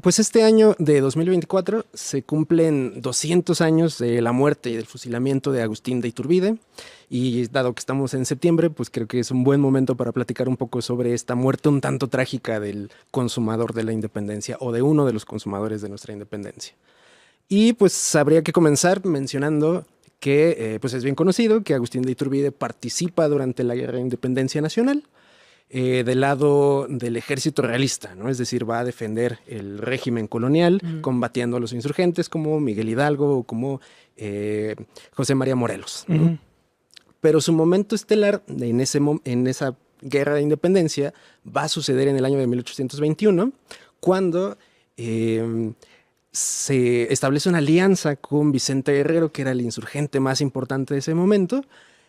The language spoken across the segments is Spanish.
Pues este año de 2024 se cumplen 200 años de la muerte y del fusilamiento de Agustín de Iturbide, y dado que estamos en septiembre, pues creo que es un buen momento para platicar un poco sobre esta muerte un tanto trágica del consumador de la independencia, o de uno de los consumadores de nuestra independencia. Y pues habría que comenzar mencionando que pues es bien conocido que Agustín de Iturbide participa durante la Guerra de Independencia Nacional, del lado del ejército realista, ¿no? Es decir, va a defender el régimen colonial, combatiendo a los insurgentes como Miguel Hidalgo o como José María Morelos, ¿no? Pero su momento estelar en esa guerra de independencia va a suceder en el año de 1821, cuando se establece una alianza con Vicente Guerrero, que era el insurgente más importante de ese momento,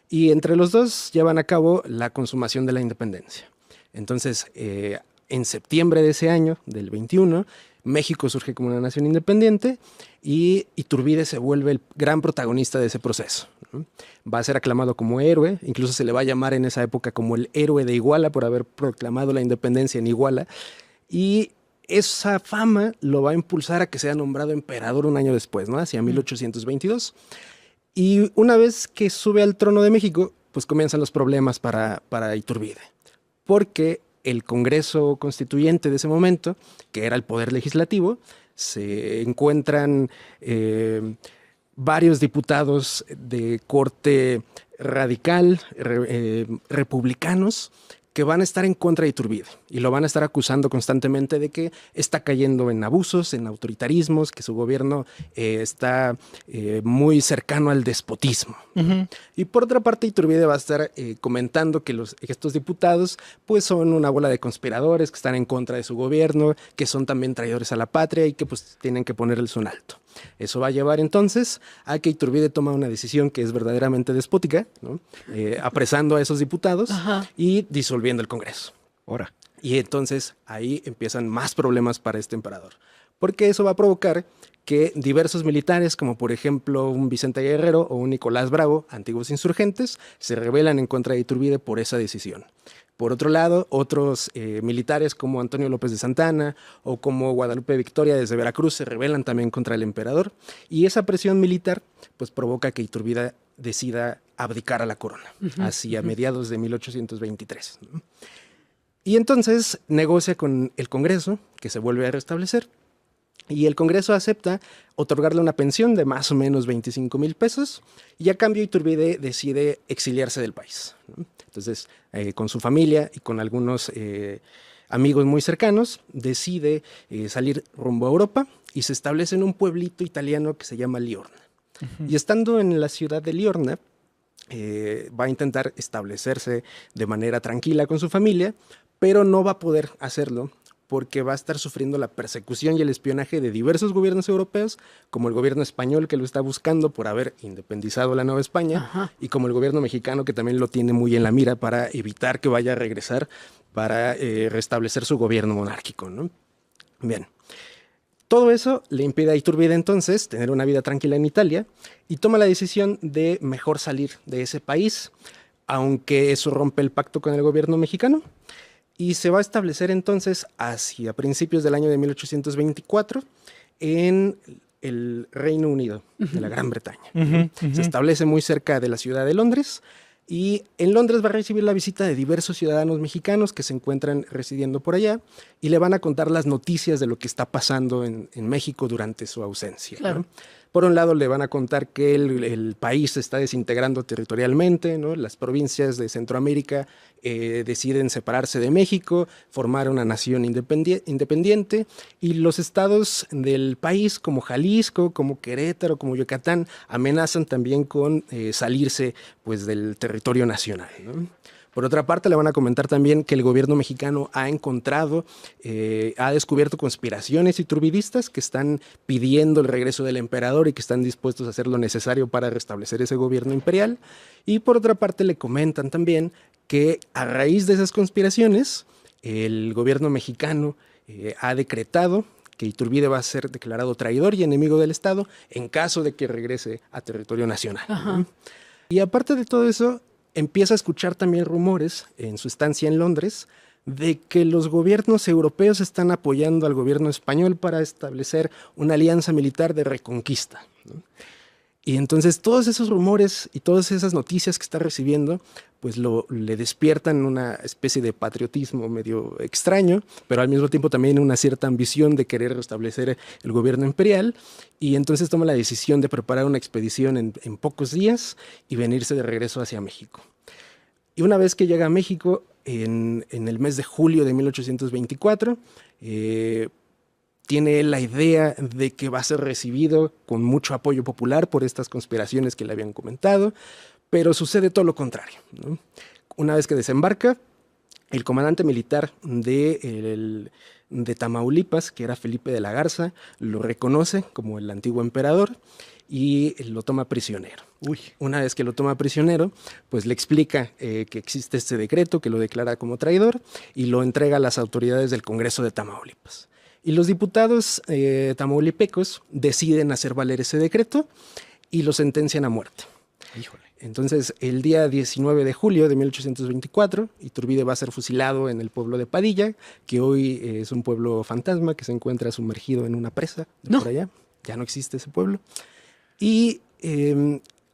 y entre los dos llevan a cabo la consumación de la independencia. Entonces, en septiembre de ese año, del 21, México surge como una nación independiente y Iturbide se vuelve el gran protagonista de ese proceso, ¿no? Va a ser aclamado como héroe, incluso se le va a llamar en esa época como el héroe de Iguala por haber proclamado la independencia en Iguala, y esa fama lo va a impulsar a que sea nombrado emperador un año después, ¿no? Hacia 1822. Y una vez que sube al trono de México, pues comienzan los problemas para Iturbide, porque el Congreso Constituyente de ese momento, que era el poder legislativo, se encuentran varios diputados de corte radical, republicanos, que van a estar en contra de Iturbide y lo van a estar acusando constantemente de que está cayendo en abusos, en autoritarismos, que su gobierno está muy cercano al despotismo. Y por otra parte, Iturbide va a estar comentando que estos diputados pues son una bola de conspiradores, que están en contra de su gobierno, que son también traidores a la patria y que pues tienen que ponerles un alto. Eso va a llevar entonces a que Iturbide toma una decisión que es verdaderamente despótica, ¿no? Apresando a esos diputados y disolviendo el Congreso. Ahora. Y entonces ahí empiezan más problemas para este emperador, porque eso va a provocar que diversos militares, como por ejemplo un Vicente Guerrero o un Nicolás Bravo, antiguos insurgentes, se rebelan en contra de Iturbide por esa decisión. Por otro lado, otros militares como Antonio López de Santana o como Guadalupe Victoria desde Veracruz se rebelan también contra el emperador, y esa presión militar pues provoca que Iturbide decida abdicar a la corona hacia mediados de 1823, ¿no? Y entonces negocia con el Congreso, que se vuelve a restablecer, y el Congreso acepta otorgarle una pensión de más o menos 25,000 pesos, y a cambio Iturbide decide exiliarse del país, ¿no? Entonces, con su familia y con algunos amigos muy cercanos, decide salir rumbo a Europa y se establece en un pueblito italiano que se llama Liorna. Y estando en la ciudad de Liorna, va a intentar establecerse de manera tranquila con su familia, pero no va a poder hacerlo porque va a estar sufriendo la persecución y el espionaje de diversos gobiernos europeos, como el gobierno español, que lo está buscando por haber independizado la Nueva España, y como el gobierno mexicano, que también lo tiene muy en la mira para evitar que vaya a regresar para restablecer su gobierno monárquico, ¿no? Bien. Todo eso le impide a Iturbide entonces tener una vida tranquila en Italia y toma la decisión de mejor salir de ese país, aunque eso rompe el pacto con el gobierno mexicano. Y se va a establecer entonces hacia principios del año de 1824 en el Reino Unido de la Gran Bretaña. Se establece muy cerca de la ciudad de Londres, y en Londres va a recibir la visita de diversos ciudadanos mexicanos que se encuentran residiendo por allá y le van a contar las noticias de lo que está pasando en México durante su ausencia, Claro. ¿no? Por un lado le van a contar que el país se está desintegrando territorialmente, ¿no? Las provincias de Centroamérica deciden separarse de México, formar una nación independiente, y los estados del país como Jalisco, como Querétaro, como Yucatán, amenazan también con salirse pues, del territorio nacional, ¿no? Por otra parte, le van a comentar también que el gobierno mexicano ha descubierto conspiraciones iturbidistas que están pidiendo el regreso del emperador y que están dispuestos a hacer lo necesario para restablecer ese gobierno imperial. Y por otra parte, le comentan también que a raíz de esas conspiraciones, el gobierno mexicano ha decretado que Iturbide va a ser declarado traidor y enemigo del Estado en caso de que regrese a territorio nacional. Y aparte de todo eso, empieza a escuchar también rumores en su estancia en Londres de que los gobiernos europeos están apoyando al gobierno español para establecer una alianza militar de reconquista, ¿no? Y entonces todos esos rumores y todas esas noticias que está recibiendo, pues le despiertan una especie de patriotismo medio extraño, pero al mismo tiempo también una cierta ambición de querer restablecer el gobierno imperial, y entonces toma la decisión de preparar una expedición en pocos días y venirse de regreso hacia México. Y una vez que llega a México, en el mes de julio de 1824, tiene la idea de que va a ser recibido con mucho apoyo popular por estas conspiraciones que le habían comentado, pero sucede todo lo contrario, ¿no? Una vez que desembarca, el comandante militar de Tamaulipas, que era Felipe de la Garza, lo reconoce como el antiguo emperador y lo toma prisionero. Una vez que lo toma prisionero, pues le explica que existe este decreto que lo declara como traidor y lo entrega a las autoridades del Congreso de Tamaulipas. Y los diputados tamaulipecos deciden hacer valer ese decreto y lo sentencian a muerte. Híjole. Entonces, el día 19 de julio de 1824, Iturbide va a ser fusilado en el pueblo de Padilla, que hoy es un pueblo fantasma que se encuentra sumergido en una presa por allá. Ya no existe ese pueblo. Y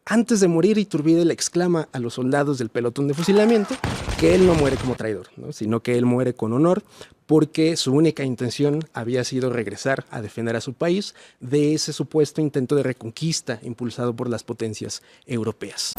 antes de morir, Iturbide le exclama a los soldados del pelotón de fusilamiento que él no muere como traidor, ¿no? Sino que él muere con honor, porque su única intención había sido regresar a defender a su país de ese supuesto intento de reconquista impulsado por las potencias europeas.